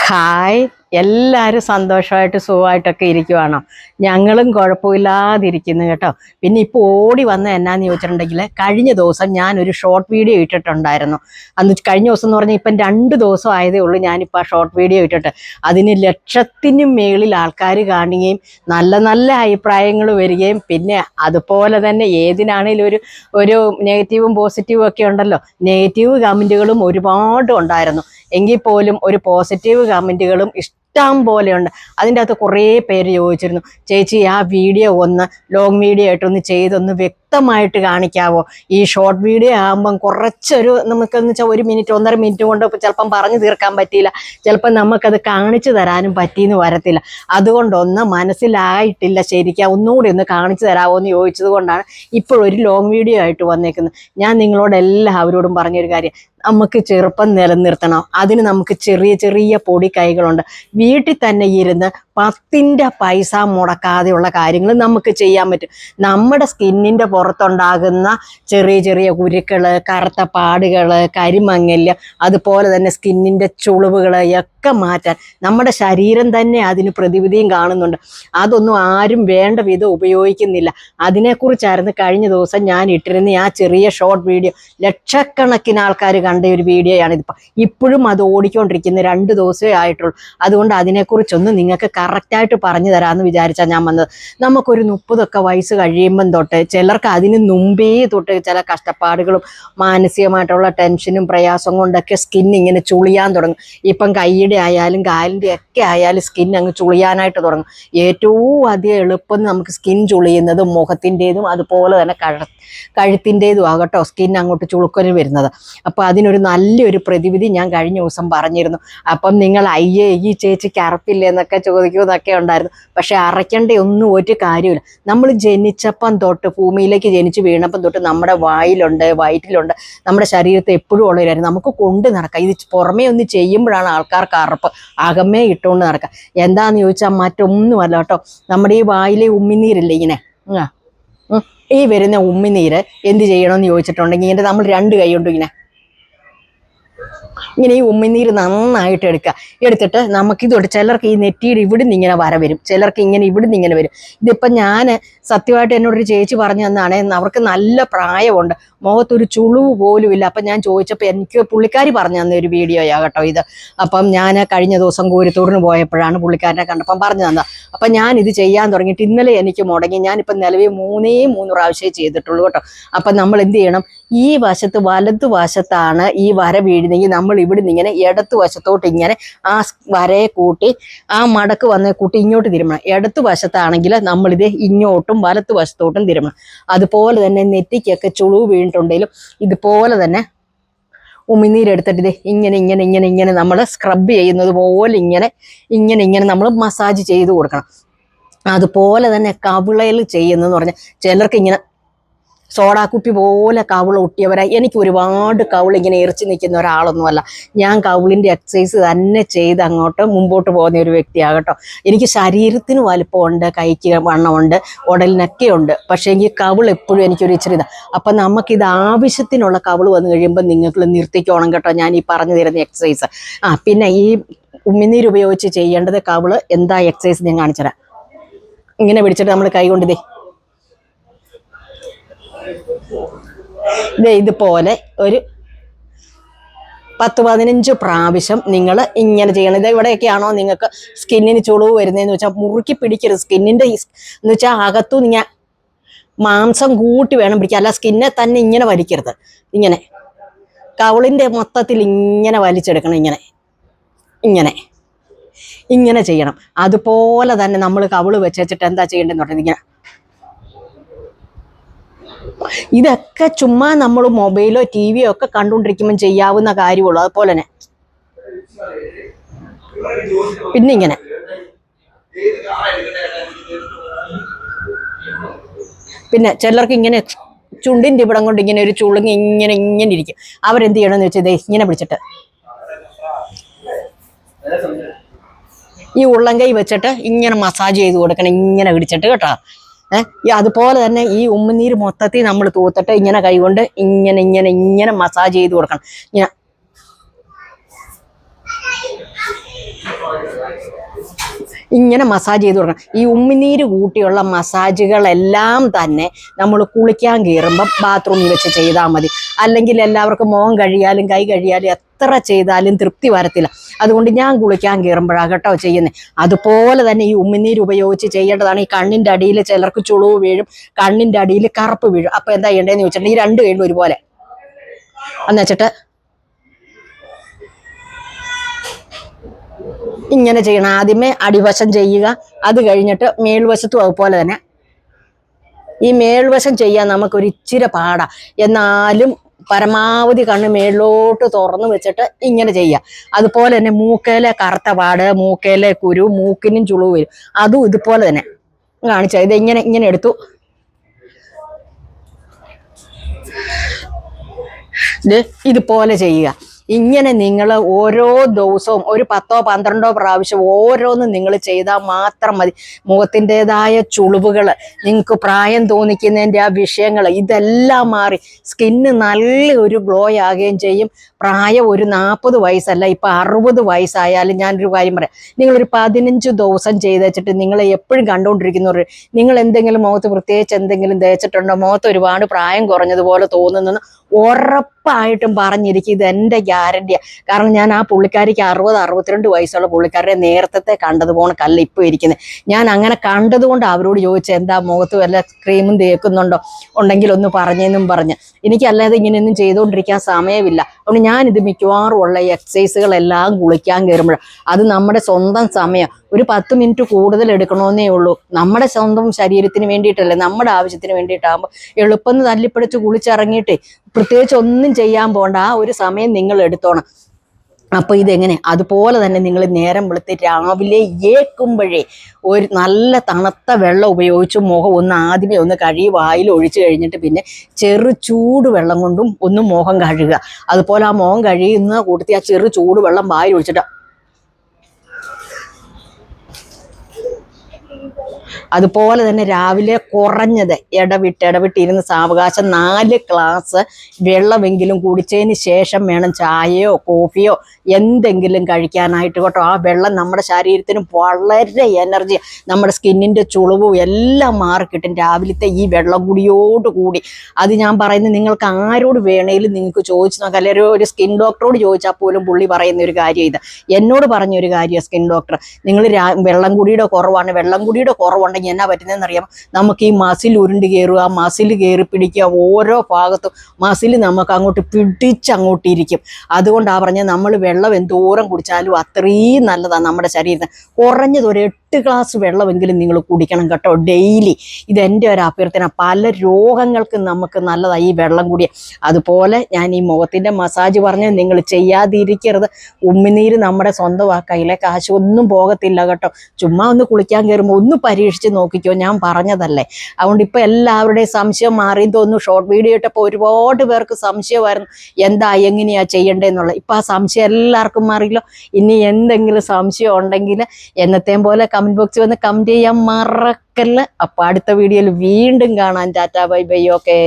Hi, എല്ലാവരും സന്തോഷമായിട്ട് സുഖമായിട്ടൊക്കെ ഇരിക്കുവാണോ? ഞങ്ങളും കുഴപ്പമില്ലാതിരിക്കുന്നു കേട്ടോ. പിന്നെ ഇപ്പോൾ ഓടി വന്ന എന്നാന്ന് ചോദിച്ചിട്ടുണ്ടെങ്കിൽ, കഴിഞ്ഞ ദിവസം ഞാനൊരു ഷോർട്ട് വീഡിയോ ഇട്ടിട്ടുണ്ടായിരുന്നു. അന്ന് കഴിഞ്ഞ ദിവസം എന്ന് പറഞ്ഞാൽ ഇപ്പം 2 ദിവസം ആയതേ ഉള്ളൂ ഞാനിപ്പോൾ ആ ഷോർട്ട് വീഡിയോ ഇട്ടിട്ട്. അതിന് ലക്ഷത്തിനും മേളിൽ ആൾക്കാർ കാണുകയും നല്ല നല്ല അഭിപ്രായങ്ങൾ വരികയും, പിന്നെ അതുപോലെ തന്നെ ഏതിനാണേലും ഒരു നെഗറ്റീവും പോസിറ്റീവും ഒക്കെ ഉണ്ടല്ലോ. നെഗറ്റീവ് കമൻറ്റുകളും ഒരുപാട് ഉണ്ടായിരുന്നു. എങ്കിൽ പോലും ഒരു പോസിറ്റീവ് കമൻറ്റുകളും ഇഷ്ടം പോലെയുണ്ട്. അതിൻ്റെ അകത്ത് കുറേ പേര് ചോദിച്ചിരുന്നു, ചേച്ചി ആ വീഡിയോ ഒന്ന് ലോങ് വീഡിയോ ആയിട്ടൊന്ന് ചെയ്തൊന്ന് വ്യക്തമായിട്ട് കാണിക്കാവോ? ഈ ഷോർട്ട് വീഡിയോ ആകുമ്പം കുറച്ചൊരു നമുക്കെന്ന് വെച്ചാൽ 1 മിനിറ്റ് 1.5 മിനിറ്റ് കൊണ്ട് ചിലപ്പം പറഞ്ഞു തീർക്കാൻ പറ്റിയില്ല, ചിലപ്പം നമുക്കത് കാണിച്ചു തരാനും പറ്റിയെന്ന് വരത്തില്ല. അതുകൊണ്ടൊന്ന് മനസ്സിലായിട്ടില്ല ശരിക്കും, ഒന്നുകൂടി ഒന്ന് കാണിച്ചു തരാമോ എന്ന് ചോദിച്ചത് കൊണ്ടാണ് ഇപ്പോഴൊരു ലോങ് വീഡിയോ ആയിട്ട് വന്നേക്കുന്നത്. ഞാൻ നിങ്ങളോട് എല്ലാവരോടും പറഞ്ഞൊരു കാര്യം, നമുക്ക് ചെറുപ്പം നിലനിർത്തണം. അതിന് നമുക്ക് ചെറിയ ചെറിയ പൊടി കൈകളുണ്ട്. വീട്ടിൽ തന്നെ ഇരുന്ന് 10ൻ്റെ പൈസ മുടക്കാതെയുള്ള കാര്യങ്ങൾ നമുക്ക് ചെയ്യാൻ പറ്റും. നമ്മുടെ സ്കിന്നിൻ്റെ പുറത്തുണ്ടാകുന്ന ചെറിയ ചെറിയ കുരുക്കൾ, കറുത്ത പാടുകൾ, കരിമങ്ങല്, അതുപോലെ തന്നെ സ്കിന്നിൻ്റെ ചുളിവുകൾ ഒക്കെ മാറ്റാൻ നമ്മുടെ ശരീരം തന്നെ അതിന് പ്രതിവിധിയും കാണുന്നുണ്ട്. അതൊന്നും ആരും വേണ്ട വിധം ഉപയോഗിക്കുന്നില്ല. അതിനെക്കുറിച്ചായിരുന്നു കഴിഞ്ഞ ദിവസം ഞാൻ ഇട്ടിരുന്ന ആ ചെറിയ ഷോർട്ട് വീഡിയോ. ലക്ഷക്കണക്കിന് ആൾക്കാർ കണ്ട ഒരു വീഡിയോയാണ് ഇതിപ്പോൾ. ഇപ്പോഴും അത് ഓടിക്കൊണ്ടിരിക്കുന്ന 2 ദിവസമേ ആയിട്ടുള്ളൂ. അതുകൊണ്ട് അതിനെക്കുറിച്ചൊന്ന് നിങ്ങൾക്ക് കറക്റ്റായിട്ട് പറഞ്ഞു തരാമെന്ന് വിചാരിച്ചാൽ ഞാൻ വന്നത്. നമുക്കൊരു 30 വയസ്സ് കഴിയുമ്പം തൊട്ട്, ചിലർക്ക് അതിന് മുമ്പേ തൊട്ട് ചില കഷ്ടപ്പാടുകളും മാനസികമായിട്ടുള്ള ടെൻഷനും പ്രയാസം കൊണ്ടൊക്കെ സ്കിൻ ഇങ്ങനെ ചുളിയാൻ തുടങ്ങും. ഇപ്പം കൈയുടെ ആയാലും കാലിൻ്റെ ഒക്കെ ആയാലും സ്കിൻ അങ്ങ് ചുളിയാനായിട്ട് തുടങ്ങും. ഏറ്റവും അധികം എളുപ്പം നമുക്ക് സ്കിൻ ചുളിയുന്നതും മുഖത്തിൻ്റെതും അതുപോലെ തന്നെ കഴുത്തിൻ്റെതും ആകട്ടോ സ്കിൻ അങ്ങോട്ട് ചുളുക്കല് വരുന്നത്. അപ്പോൾ അതിനൊരു നല്ലൊരു പ്രതിവിധി ഞാൻ കഴിഞ്ഞ ദിവസം പറഞ്ഞിരുന്നു. അപ്പം നിങ്ങൾ അയ്യേ ഈ ചേച്ചിക്ക് അറപ്പില്ലേ എന്നൊക്കെ ചോദിക്കുമെന്നൊക്കെ ഉണ്ടായിരുന്നു. പക്ഷെ അറയ്ക്കേണ്ട ഒന്നും ഒരു കാര്യമില്ല. നമ്മൾ ജനിച്ചപ്പം തൊട്ട്, ഭൂമിയിലേക്ക് ജനിച്ച് വീണപ്പം തൊട്ട് നമ്മുടെ വായിലുണ്ട്, വയറ്റിലുണ്ട്, നമ്മുടെ ശരീരത്തെ എപ്പോഴും ഉള്ളവരായിരുന്നു. നമുക്ക് കൊണ്ട് നടക്കാം. ഇത് പുറമേ ഒന്ന് ചെയ്യുമ്പോഴാണ് ആൾക്കാർക്ക് അറപ്പ്. അകമേ ഇട്ടുകൊണ്ട് നടക്കാം. എന്താണെന്ന് ചോദിച്ചാൽ മറ്റൊന്നുമല്ല കേട്ടോ. നമ്മുടെ ഈ വായിലെ ഉമ്മിനീരില്ലേ ഇങ്ങനെ, ഈ വരുന്ന ഉമ്മിനീര് എന്ത് ചെയ്യണമെന്ന് ചോദിച്ചിട്ടുണ്ടെങ്കിൽ, ഇങ്ങനെ നമ്മൾ 2 കൈ കൊണ്ട് ഇങ്ങനെ ഈ ഉമ്മിനീര് നന്നായിട്ട് എടുത്തിട്ട് നമുക്കിതോട്ട്, ചിലർക്ക് ഈ നെറ്റിയുടെ ഇവിടുന്ന് ഇങ്ങനെ വര വരും, ചിലർക്ക് ഇങ്ങനെ ഇവിടുന്ന് ഇങ്ങനെ വരും. ഇതിപ്പം ഞാൻ സത്യമായിട്ട് എന്നോടൊരു ചേച്ചി പറഞ്ഞു തന്നാണ്. അവർക്ക് നല്ല പ്രായമുണ്ട്, മുഖത്തൊരു ചുളിവ് പോലും ഇല്ല. അപ്പം ഞാൻ ചോദിച്ചപ്പോൾ എനിക്ക് പുള്ളിക്കാരി പറഞ്ഞു തന്ന ഒരു വീഡിയോയാ കേട്ടോ ഇത്. അപ്പം ഞാൻ കഴിഞ്ഞ ദിവസം കോരിത്തോടിന് പോയപ്പോഴാണ് പുള്ളിക്കാരനെ കണ്ടപ്പം പറഞ്ഞു തന്നത്. അപ്പം ഞാനിത് ചെയ്യാൻ തുടങ്ങിയിട്ട് ഇന്നലെ എനിക്ക് മുടങ്ങി. ഞാനിപ്പം നിലവിൽ 3 പ്രാവശ്യമേ ചെയ്തിട്ടുള്ളൂ കേട്ടോ. അപ്പം നമ്മൾ എന്ത് ചെയ്യണം, ഈ വശത്ത് വലതുവശത്താണ് ഈ വര വീഴുന്നെങ്കിൽ നമ്മൾ ഇവിടുന്ന് ഇങ്ങനെ ഇടത്ത് വശത്തോട്ട് ഇങ്ങനെ ആ വരയെ കൂട്ടി ആ മടക്ക് വന്ന കൂട്ടി ഇങ്ങോട്ട് തിരുമണം. ഇടത്ത് വശത്താണെങ്കിൽ നമ്മളിത് ഇങ്ങോട്ടും വലത്ത് വശത്തോട്ടും തിരുമണം. അതുപോലെ തന്നെ നെറ്റിക്കൊക്കെ ചുളിവ് വീണിട്ടുണ്ടെങ്കിലും ഇതുപോലെ തന്നെ ഉമിനീരെടുത്തിട്ട് ഇത് ഇങ്ങനെ ഇങ്ങനെ ഇങ്ങനെ ഇങ്ങനെ നമ്മൾ സ്ക്രബ് ചെയ്യുന്നത് പോലെ ഇങ്ങനെ നമ്മൾ മസാജ് ചെയ്ത് കൊടുക്കണം. അതുപോലെ തന്നെ കവിളയിൽ ചെയ്യുന്നതെന്ന് പറഞ്ഞാൽ, ചിലർക്ക് ഇങ്ങനെ സോഡാക്കുപ്പി പോലെ കവിള ഒട്ടിയവരായി. എനിക്ക് ഒരുപാട് കവിൾ ഇങ്ങനെ എറിച്ച് നിൽക്കുന്ന ഒരാളൊന്നുമല്ല. ഞാൻ കവിളിൻ്റെ എക്സസൈസ് തന്നെ ചെയ്ത് അങ്ങോട്ട് മുമ്പോട്ട് പോകുന്ന ഒരു വ്യക്തിയാകട്ടോ. എനിക്ക് ശരീരത്തിന് വലിപ്പമുണ്ട്, കൈക്ക് വണ്ണമുണ്ട്, ഉടലിനൊക്കെ ഉണ്ട്. പക്ഷേ എങ്കിൽ കവിൾ എപ്പോഴും എനിക്കൊരു ഇച്ചിരി ഇതാണ്. അപ്പം നമുക്കിത് ആവശ്യത്തിനുള്ള കവിൾ വന്നു കഴിയുമ്പോൾ നിങ്ങൾ നിർത്തിക്കോണം കേട്ടോ ഞാൻ ഈ പറഞ്ഞു തരുന്ന എക്സസൈസ്. പിന്നെ ഈ ഉമിനീര് ഉപയോഗിച്ച് ചെയ്യേണ്ടത് കവിൾ എന്താ എക്സസൈസ് ഞാൻ കാണിച്ചുതരാം. ഇങ്ങനെ പിടിച്ചിട്ട് നമ്മൾ കൈ കൊണ്ട് ഇതുപോലെ ഒരു 10-15 പ്രാവശ്യം നിങ്ങൾ ഇങ്ങനെ ചെയ്യണം. ഇത് ഇവിടെയൊക്കെയാണോ നിങ്ങൾക്ക് സ്കിന്നിന് ചുളിവ് വരുന്നതെന്ന് വെച്ചാൽ മുറുക്കി പിടിക്കരുത്. സ്കിന്നിൻ്റെ എന്ന് വെച്ചാൽ അകത്തും ഇങ്ങനെ മാംസം കൂട്ടി വേണം പിടിക്കുക. അല്ല സ്കിന്നെ തന്നെ ഇങ്ങനെ വലിക്കരുത്. ഇങ്ങനെ കവിളിൻ്റെ മൊത്തത്തിൽ ഇങ്ങനെ വലിച്ചെടുക്കണം. ഇങ്ങനെ ചെയ്യണം. അതുപോലെ തന്നെ നമ്മൾ കവിള് വെച്ചിട്ട് എന്താ ചെയ്യേണ്ടതെന്ന് പറഞ്ഞാൽ, ഇങ്ങനെ ഇതൊക്കെ ചുമ്മാ നമ്മൾ മൊബൈലോ ടിവിയോ ഒക്കെ കണ്ടുകൊണ്ടിരിക്കുമ്പോൾ ചെയ്യാവുന്ന കാര്യമുള്ളൂ. അതുപോലെ തന്നെ പിന്നെ ഇങ്ങനെ പിന്നെ ചിലർക്ക് ഇങ്ങനെ ചുണ്ടിൻ്റെ ഇവിടം കൊണ്ട് ഇങ്ങനെ ഒരു ചുളുങ്ങി ഇങ്ങനെ ഇരിക്കും. അവരെന്ത് ചെയ്യണമെന്ന് വെച്ചാൽ ഇങ്ങനെ പിടിച്ചിട്ട് ഈ ഉള്ളംകൈ വെച്ചിട്ട് ഇങ്ങനെ മസാജ് ചെയ്ത് കൊടുക്കണം. ഇങ്ങനെ പിടിച്ചിട്ട് കേട്ടോ. അതുപോലെ തന്നെ ഈ ഉമ്മിനീര് മൊത്തത്തിൽ നമ്മൾ തൂത്തിട്ട് ഇങ്ങനെ കൈകൊണ്ട് ഇങ്ങനെ മസാജ് ചെയ്ത് കൊടുക്കണം. ഇങ്ങനെ മസാജ് ചെയ്ത് കൊടുക്കണം. ഈ ഉമിനീര് കൂട്ടിയുള്ള മസാജുകളെല്ലാം തന്നെ നമ്മൾ കുളിക്കാൻ കയറുമ്പം ബാത്റൂമിൽ വെച്ച് ചെയ്താൽ മതി. അല്ലെങ്കിൽ എല്ലാവർക്കും മുഖം കഴിയാലും കൈ കഴിയാലും എത്ര ചെയ്താലും തൃപ്തി വരത്തില്ല. അതുകൊണ്ട് ഞാൻ കുളിക്കാൻ കയറുമ്പോഴാണ് കേട്ടോ ചെയ്യുന്നത്. അതുപോലെ തന്നെ ഈ ഉമിനീര് ഉപയോഗിച്ച് ചെയ്യേണ്ടതാണ്. ഈ കണ്ണിൻ്റെ അടിയിൽ ചിലർക്ക് ചുളിവ് വീഴും, കണ്ണിൻ്റെ അടിയിൽ കറുപ്പ് വീഴും. അപ്പോൾ എന്താ ചെയ്യേണ്ടതെന്ന് ചോദിച്ചിട്ടുണ്ടെങ്കിൽ ഈ രണ്ട് കൈകളും ഒരുപോലെ എന്ന് വെച്ചിട്ട് ഇങ്ങനെ ചെയ്യണം. ആദ്യമേ അടിവശം ചെയ്യുക, അത് കഴിഞ്ഞിട്ട് മേൽവശത്തും അതുപോലെ തന്നെ. ഈ മേൽവശം ചെയ്യാൻ നമുക്കൊരു ഇച്ചിരി പാടാ, എന്നാലും പരമാവധി കണ്ണ് മേളിലോട്ട് തുറന്നു വെച്ചിട്ട് ഇങ്ങനെ ചെയ്യുക. അതുപോലെ തന്നെ മൂക്കേലെ കറുത്ത പാട്, മൂക്കേലെ കുരു, മൂക്കിനും ചുളിവ് വരും, അതും ഇതുപോലെ തന്നെ കാണിച്ചാൽ. ഇത് ഇങ്ങനെ എടുത്തു. ഇതുപോലെ ചെയ്യുക. ഇങ്ങനെ നിങ്ങൾ ഓരോ ദിവസവും ഒരു 10-12 പ്രാവശ്യം ഓരോന്നും നിങ്ങൾ ചെയ്താൽ മാത്രം മതി. മുഖത്തിൻ്റെതായ ചുളിവുകൾ, നിങ്ങൾക്ക് പ്രായം തോന്നിക്കുന്നതിൻ്റെ ആ വിഷയങ്ങൾ ഇതെല്ലാം മാറി സ്കിന്ന് നല്ല ഒരു ഗ്ലോ ആകുകയും ചെയ്യും. പ്രായം ഒരു 40 വയസ്സല്ല, ഇപ്പം 60 വയസ്സായാലും ഞാനൊരു കാര്യം പറയാം. നിങ്ങളൊരു 15 ദിവസം ചെയ്ത് വെച്ചിട്ട് നിങ്ങൾ എപ്പോഴും കണ്ടുകൊണ്ടിരിക്കുന്നവർ, നിങ്ങൾ എന്തെങ്കിലും മുഖത്ത് പ്രത്യേകിച്ച് എന്തെങ്കിലും തേച്ചിട്ടുണ്ടോ, മുഖത്ത് ഒരുപാട് പ്രായം കുറഞ്ഞതുപോലെ തോന്നുന്നു, ഉറപ്പായിട്ടും പറഞ്ഞിരിക്കും ഇത് എൻ്റെ ഗ്യാരണ്ടിയാണ്. കാരണം ഞാൻ ആ പുള്ളിക്കാരിക്ക് 60-62 വയസ്സുള്ള പുള്ളിക്കാരുടെ നേരത്തെ കണ്ടതുപോലെ കല്ല ഇപ്പോൾ ഇരിക്കുന്നത്. ഞാൻ അങ്ങനെ കണ്ടതുകൊണ്ട് അവരോട് ചോദിച്ചു എന്താ മുഖത്ത് വല്ല ക്രീമും തേക്കുന്നുണ്ടോ, ഉണ്ടെങ്കിൽ ഒന്ന് പറഞ്ഞെന്നും പറഞ്ഞ്. എനിക്കല്ലാതെ ഇങ്ങനെയൊന്നും ചെയ്തുകൊണ്ടിരിക്കാൻ സമയമില്ല. അതുകൊണ്ട് ഞാനിത് മിക്കവാറും ഉള്ള എക്സസൈസുകളെല്ലാം കുളിക്കാൻ കയറുമ്പോഴാണ്. അത് നമ്മുടെ സ്വന്തം സമയം, ഒരു 10 മിനിറ്റ് കൂടുതൽ എടുക്കണമെന്നേ ഉള്ളൂ. നമ്മുടെ സ്വന്തം ശരീരത്തിന് വേണ്ടിയിട്ടല്ലേ, നമ്മുടെ ആവശ്യത്തിന് വേണ്ടിയിട്ടാകുമ്പോൾ എളുപ്പം തല്ലിപ്പിടിച്ച് കുളിച്ചിറങ്ങിയിട്ടേ പ്രത്യേകിച്ച് ഒന്നും ചെയ്യാൻ പോകണ്ട. ആ ഒരു സമയം നിങ്ങൾ എടുത്തോണം. അപ്പോൾ ഇതെങ്ങനെ, അതുപോലെ തന്നെ നിങ്ങൾ നേരം വെളുത്ത് രാവിലെ ഏക്കുമ്പോഴേ ഒരു നല്ല തണുത്ത വെള്ളം ഉപയോഗിച്ച് മുഖം ഒന്ന് ആദ്യമേ ഒന്ന് കഴുകി വായിൽ ഒഴിച്ച് കഴിഞ്ഞിട്ട് പിന്നെ ചെറു ചൂട് വെള്ളം കൊണ്ടും ഒന്ന് മുഖം കഴുകുക. അതുപോലെ ആ മുഖം കഴുകുന്ന കൂട്ടത്തിൽ ആ ചെറു ചൂട് വെള്ളം വായിൽ ഒഴിച്ചിട്ട് അതുപോലെ തന്നെ രാവിലെ കുറഞ്ഞത് ഇടവിട്ടിരുന്ന് സാവകാശം 4 ഗ്ലാസ് വെള്ളമെങ്കിലും കുടിച്ചതിന് ശേഷം വേണം ചായയോ കോഫിയോ എന്തെങ്കിലും കഴിക്കാനായിട്ട് കേട്ടോ. ആ വെള്ളം നമ്മുടെ ശരീരത്തിന് വളരെ എനർജി, നമ്മുടെ സ്കിന്നിൻ്റെ ചുളിവും എല്ലാം മാറിക്കിട്ടും രാവിലത്തെ ഈ വെള്ളം കുടിയോടുകൂടി. അത് ഞാൻ പറയുന്നത് നിങ്ങൾക്ക് ആരോട് വേണേലും നിങ്ങൾക്ക് ചോദിച്ചു നോക്കാം. അല്ലെങ്കിൽ ഒരു സ്കിൻ ഡോക്ടറോട് ചോദിച്ചാൽ പോലും പുള്ളി പറയുന്ന ഒരു കാര്യം ഇത് എന്നോട് പറഞ്ഞൊരു കാര്യം. സ്കിൻ ഡോക്ടർ, നിങ്ങൾ വെള്ളം കുടിയുടെ കുറവാണ്, വെള്ളം കുടിയുടെ കുറവുണ്ടെങ്കിൽ എന്നാ പറ്റുന്നതെന്ന് അറിയാം, നമുക്ക് ഈ മസിൽ ഉരുണ്ട് കയറുക, മസിൽ കയറി പിടിക്കുക, ഓരോ ഭാഗത്തും മസിൽ നമുക്ക് അങ്ങോട്ട് പിടിച്ചങ്ങോട്ടിരിക്കും. അതുകൊണ്ടാണ് പറഞ്ഞത് നമ്മൾ വെള്ളം എന്തോരം കുടിച്ചാലും അത്രയും നല്ലതാണ് നമ്മുടെ ശരീരത്തിന്. കുറഞ്ഞത് ഒരു 8 ഗ്ലാസ് വെള്ളമെങ്കിലും നിങ്ങൾ കുടിക്കണം കേട്ടോ ഡെയിലി. ഇതെൻ്റെ ഒരു അഭ്യർത്ഥന. പല രോഗങ്ങൾക്കും നമുക്ക് നല്ലതാണ് ഈ വെള്ളം കൂടിയ. അതുപോലെ ഞാൻ ഈ മുഖത്തിൻ്റെ മസാജ് പറഞ്ഞ് നിങ്ങൾ ചെയ്യാതിരിക്കരുത്. ഉമ്മിനീര് നമ്മുടെ സ്വന്തമാണ്, കയ്യിലെ കാശ് ഒന്നും പോകത്തില്ല കേട്ടോ. ചുമ്മാ ഒന്ന് കുളിക്കാൻ കയറുമ്പോൾ ഒന്ന് പരീക്ഷിച്ച് നോക്കിക്കോ, ഞാൻ പറഞ്ഞതല്ലേ. അതുകൊണ്ട് ഇപ്പം എല്ലാവരുടെയും സംശയം മാറിയെന്ന് തോന്നുന്നു. ഷോർട്ട് വീഡിയോ ഇട്ടപ്പോൾ ഒരുപാട് പേർക്ക് സംശയമായിരുന്നു എന്താ എങ്ങനെയാ ചെയ്യേണ്ടതെന്നുള്ള. ഇപ്പം ആ സംശയം എല്ലാവർക്കും മാറിയല്ലോ. ഇനി എന്തെങ്കിലും സംശയം ഉണ്ടെങ്കിൽ എന്നത്തെയും പോലെ കമൻറ്റ് ബോക്സിൽ വന്ന് കമൻറ്റ് ചെയ്യാൻ മറക്കല്ല. അപ്പോൾ അടുത്ത വീഡിയോയിൽ വീണ്ടും കാണാം. Tata bye bye. ഓക്കേ.